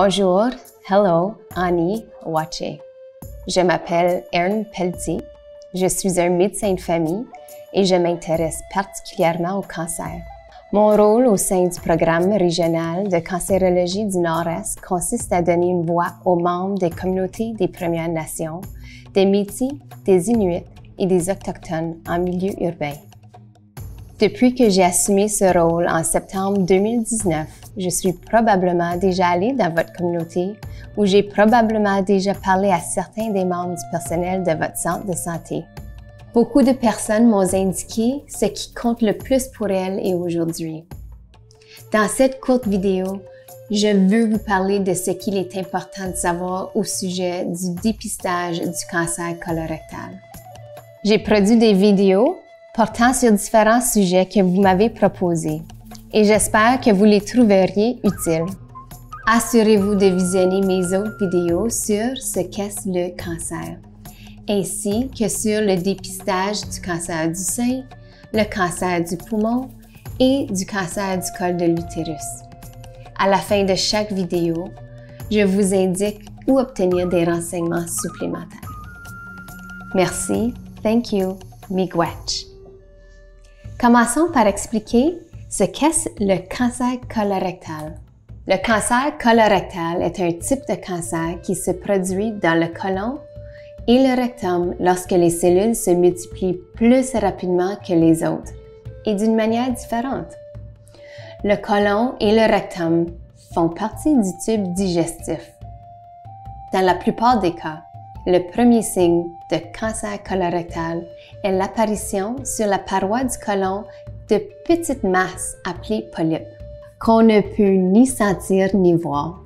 Bonjour, hello, Annie, Wache. Je m'appelle Erin Pelletier, je suis un médecin de famille et je m'intéresse particulièrement au cancer. Mon rôle au sein du programme régional de cancérologie du Nord-Est consiste à donner une voix aux membres des communautés des Premières Nations, des Métis, des Inuits et des Autochtones en milieu urbain. Depuis que j'ai assumé ce rôle en septembre 2019, je suis probablement déjà allée dans votre communauté ou j'ai probablement déjà parlé à certains des membres du personnel de votre centre de santé. Beaucoup de personnes m'ont indiqué ce qui compte le plus pour elles et aujourd'hui. Dans cette courte vidéo, je veux vous parler de ce qu'il est important de savoir au sujet du dépistage du cancer colorectal. J'ai produit des vidéos portant sur différents sujets que vous m'avez proposés et j'espère que vous les trouveriez utiles. Assurez-vous de visionner mes autres vidéos sur ce qu'est le cancer, ainsi que sur le dépistage du cancer du sein, le cancer du poumon et du cancer du col de l'utérus. À la fin de chaque vidéo, je vous indique où obtenir des renseignements supplémentaires. Merci, thank you, miigwech. Commençons par expliquer ce qu'est le cancer colorectal. Le cancer colorectal est un type de cancer qui se produit dans le côlon et le rectum lorsque les cellules se multiplient plus rapidement que les autres et d'une manière différente. Le côlon et le rectum font partie du tube digestif. Dans la plupart des cas, le premier signe de cancer colorectal est l'apparition sur la paroi du côlon de petites masses appelées polypes, qu'on ne peut ni sentir ni voir.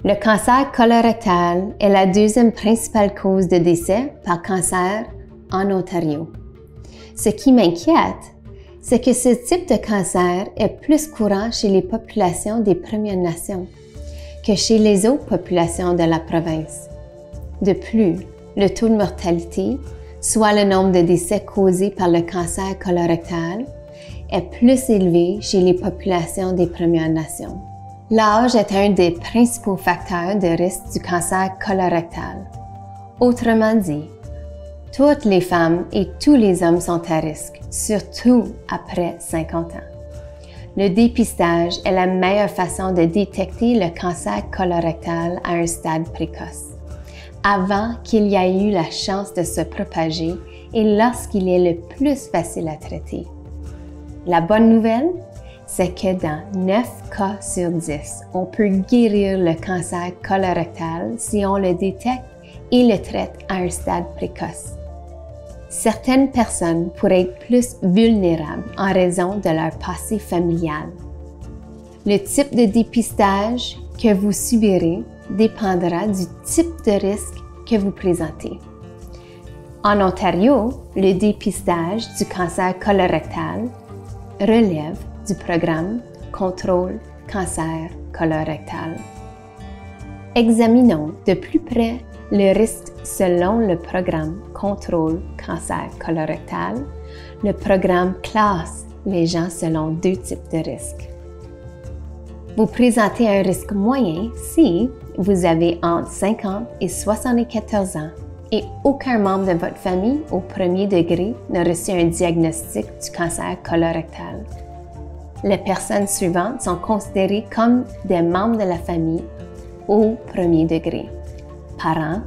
Le cancer colorectal est la deuxième principale cause de décès par cancer en Ontario. Ce qui m'inquiète, c'est que ce type de cancer est plus courant chez les populations des Premières Nations que chez les autres populations de la province. De plus, le taux de mortalité, soit le nombre de décès causés par le cancer colorectal, est plus élevé chez les populations des Premières Nations. L'âge est un des principaux facteurs de risque du cancer colorectal. Autrement dit, toutes les femmes et tous les hommes sont à risque, surtout après 50 ans. Le dépistage est la meilleure façon de détecter le cancer colorectal à un stade précoce, avant qu'il y ait eu la chance de se propager et lorsqu'il est le plus facile à traiter. La bonne nouvelle, c'est que dans 9 cas sur 10, on peut guérir le cancer colorectal si on le détecte et le traite à un stade précoce. Certaines personnes pourraient être plus vulnérables en raison de leur passé familial. Le type de dépistage que vous subirez dépendra du type de risque que vous présentez. En Ontario, le dépistage du cancer colorectal relève du programme Contrôle cancer colorectal. Examinons de plus près le risque selon le programme Contrôle cancer colorectal. Le programme classe les gens selon 2 types de risques. Vous présentez un risque moyen si vous avez entre 50 et 74 ans et aucun membre de votre famille au premier degré n'a reçu un diagnostic du cancer colorectal. Les personnes suivantes sont considérées comme des membres de la famille au premier degré: parents,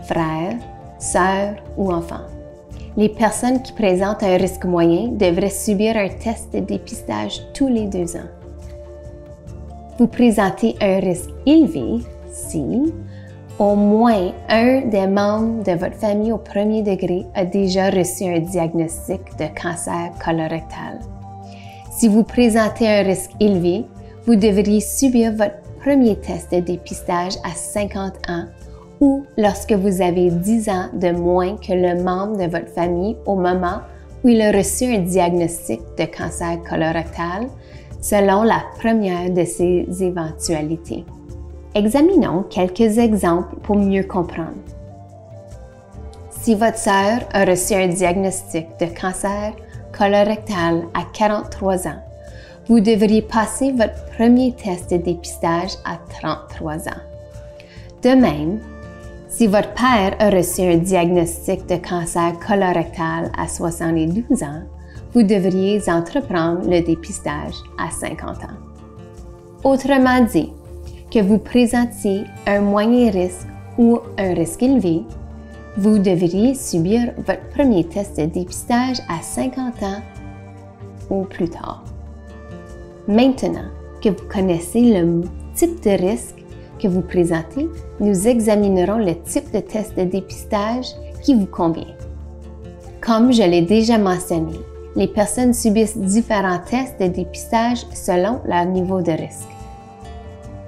frères, sœurs ou enfants. Les personnes qui présentent un risque moyen devraient subir un test de dépistage tous les 2 ans. Vous présentez un risque élevé si au moins un des membres de votre famille au premier degré a déjà reçu un diagnostic de cancer colorectal. Si vous présentez un risque élevé, vous devriez subir votre premier test de dépistage à 50 ans ou lorsque vous avez 10 ans de moins que le membre de votre famille au moment où il a reçu un diagnostic de cancer colorectal, selon la première de ces éventualités. Examinons quelques exemples pour mieux comprendre. Si votre sœur a reçu un diagnostic de cancer colorectal à 43 ans, vous devriez passer votre premier test de dépistage à 33 ans. De même, si votre père a reçu un diagnostic de cancer colorectal à 72 ans, vous devriez entreprendre le dépistage à 50 ans. Autrement dit, que vous présentiez un moyen risque ou un risque élevé, vous devriez subir votre premier test de dépistage à 50 ans ou plus tard. Maintenant que vous connaissez le type de risque que vous présentez, nous examinerons le type de test de dépistage qui vous convient. Comme je l'ai déjà mentionné, les personnes subissent différents tests de dépistage selon leur niveau de risque.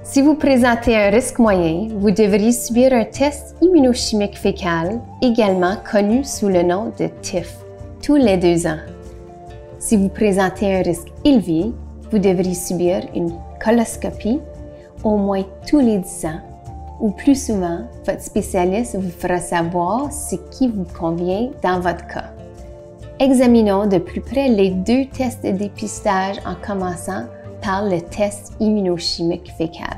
Si vous présentez un risque moyen, vous devriez subir un test immunochimique fécal, également connu sous le nom de TIF, tous les 2 ans. Si vous présentez un risque élevé, vous devriez subir une coloscopie au moins tous les 10 ans, ou plus souvent, votre spécialiste vous fera savoir ce qui vous convient dans votre cas. Examinons de plus près les 2 tests de dépistage en commençant par le test immunochimique fécal.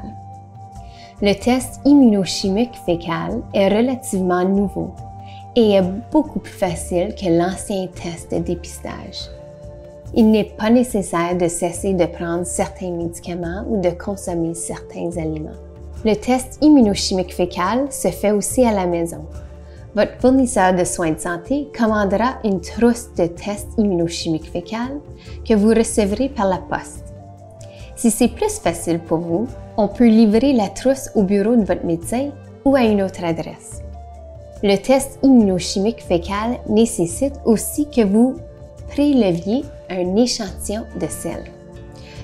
Le test immunochimique fécal est relativement nouveau et est beaucoup plus facile que l'ancien test de dépistage. Il n'est pas nécessaire de cesser de prendre certains médicaments ou de consommer certains aliments. Le test immunochimique fécal se fait aussi à la maison. Votre fournisseur de soins de santé commandera une trousse de test immunochimique fécal que vous recevrez par la poste. Si c'est plus facile pour vous, on peut livrer la trousse au bureau de votre médecin ou à une autre adresse. Le test immunochimique fécal nécessite aussi que vous préleviez un échantillon de selles.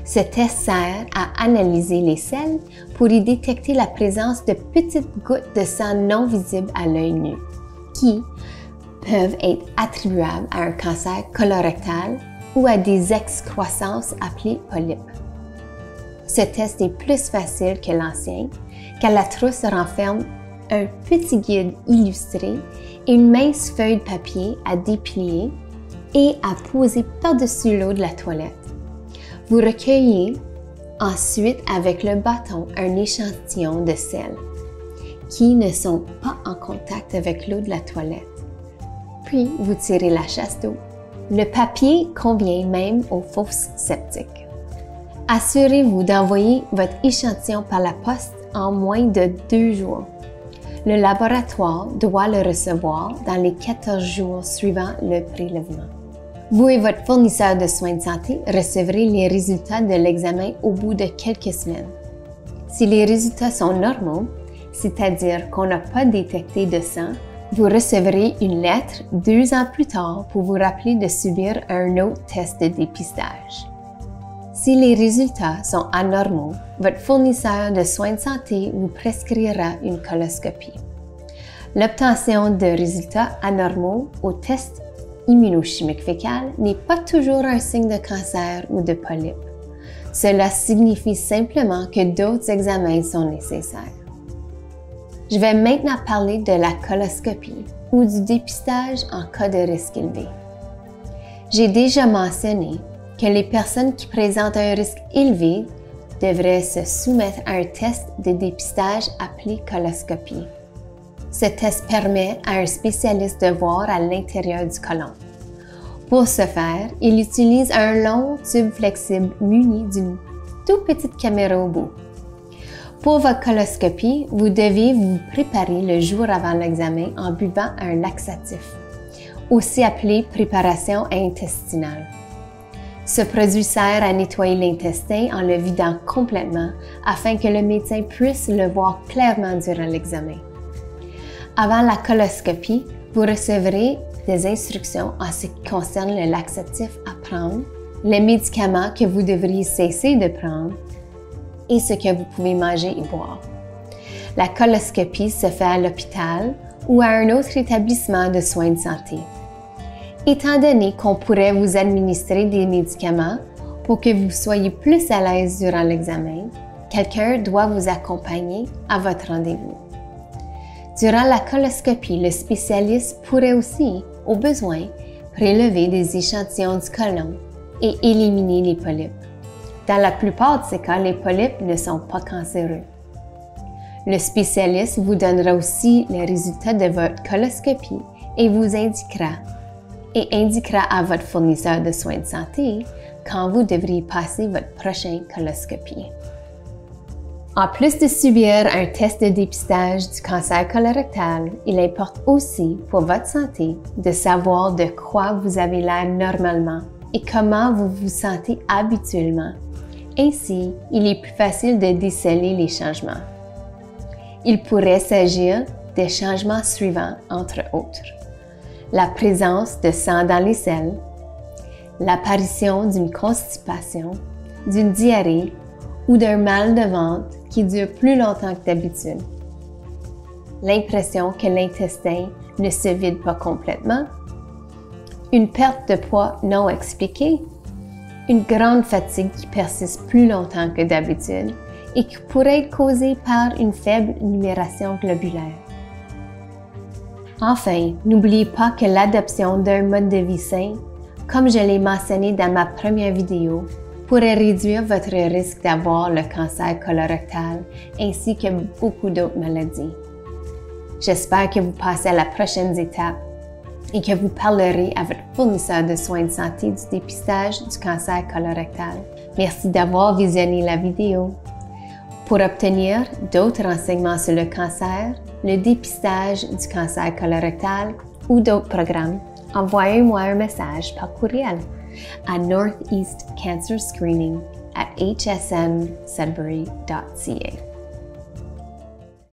Ce test sert à analyser les selles pour y détecter la présence de petites gouttes de sang non visibles à l'œil nu, qui peuvent être attribuables à un cancer colorectal ou à des excroissances appelées polypes. Ce test est plus facile que l'ancien, car la trousse renferme un petit guide illustré et une mince feuille de papier à déplier et à poser par-dessus l'eau de la toilette. Vous recueillez ensuite avec le bâton un échantillon de selles qui ne sont pas en contact avec l'eau de la toilette. Puis, vous tirez la chasse d'eau. Le papier convient même aux fosses septiques. Assurez-vous d'envoyer votre échantillon par la poste en moins de 2 jours. Le laboratoire doit le recevoir dans les 14 jours suivant le prélèvement. Vous et votre fournisseur de soins de santé recevrez les résultats de l'examen au bout de quelques semaines. Si les résultats sont normaux, c'est-à-dire qu'on n'a pas détecté de sang, vous recevrez une lettre 2 ans plus tard pour vous rappeler de subir un autre test de dépistage. Si les résultats sont anormaux, votre fournisseur de soins de santé vous prescrira une coloscopie. L'obtention de résultats anormaux au test immunochimique fécal n'est pas toujours un signe de cancer ou de polype. Cela signifie simplement que d'autres examens sont nécessaires. Je vais maintenant parler de la coloscopie ou du dépistage en cas de risque élevé. J'ai déjà mentionné que les personnes qui présentent un risque élevé devraient se soumettre à un test de dépistage appelé coloscopie. Ce test permet à un spécialiste de voir à l'intérieur du côlon. Pour ce faire, il utilise un long tube flexible muni d'une toute petite caméra au bout. Pour votre coloscopie, vous devez vous préparer le jour avant l'examen en buvant un laxatif, aussi appelé préparation intestinale. Ce produit sert à nettoyer l'intestin en le vidant complètement afin que le médecin puisse le voir clairement durant l'examen. Avant la coloscopie, vous recevrez des instructions en ce qui concerne le laxatif à prendre, les médicaments que vous devriez cesser de prendre et ce que vous pouvez manger et boire. La coloscopie se fait à l'hôpital ou à un autre établissement de soins de santé. Étant donné qu'on pourrait vous administrer des médicaments pour que vous soyez plus à l'aise durant l'examen, quelqu'un doit vous accompagner à votre rendez-vous. Durant la coloscopie, le spécialiste pourrait aussi, au besoin, prélever des échantillons du côlon et éliminer les polypes. Dans la plupart de ces cas, les polypes ne sont pas cancéreux. Le spécialiste vous donnera aussi les résultats de votre coloscopie et vous indiquera à votre fournisseur de soins de santé quand vous devriez passer votre prochaine coloscopie. En plus de subir un test de dépistage du cancer colorectal, il importe aussi pour votre santé de savoir de quoi vous avez l'air normalement et comment vous vous sentez habituellement. Ainsi, il est plus facile de déceler les changements. Il pourrait s'agir des changements suivants, entre autres. La présence de sang dans les selles, l'apparition d'une constipation, d'une diarrhée ou d'un mal de ventre qui dure plus longtemps que d'habitude. L'impression que l'intestin ne se vide pas complètement, une perte de poids non expliquée, une grande fatigue qui persiste plus longtemps que d'habitude et qui pourrait être causée par une faible numération globulaire. Enfin, n'oubliez pas que l'adoption d'un mode de vie sain, comme je l'ai mentionné dans ma première vidéo, pourrait réduire votre risque d'avoir le cancer colorectal ainsi que beaucoup d'autres maladies. J'espère que vous passez à la prochaine étape et que vous parlerez à votre fournisseur de soins de santé du dépistage du cancer colorectal. Merci d'avoir visionné la vidéo. Pour obtenir d'autres renseignements sur le cancer, le dépistage du cancer colorectal ou d'autres programmes, envoyez-moi un message par courriel à northeastcancerscreening@hsmsudbury.ca.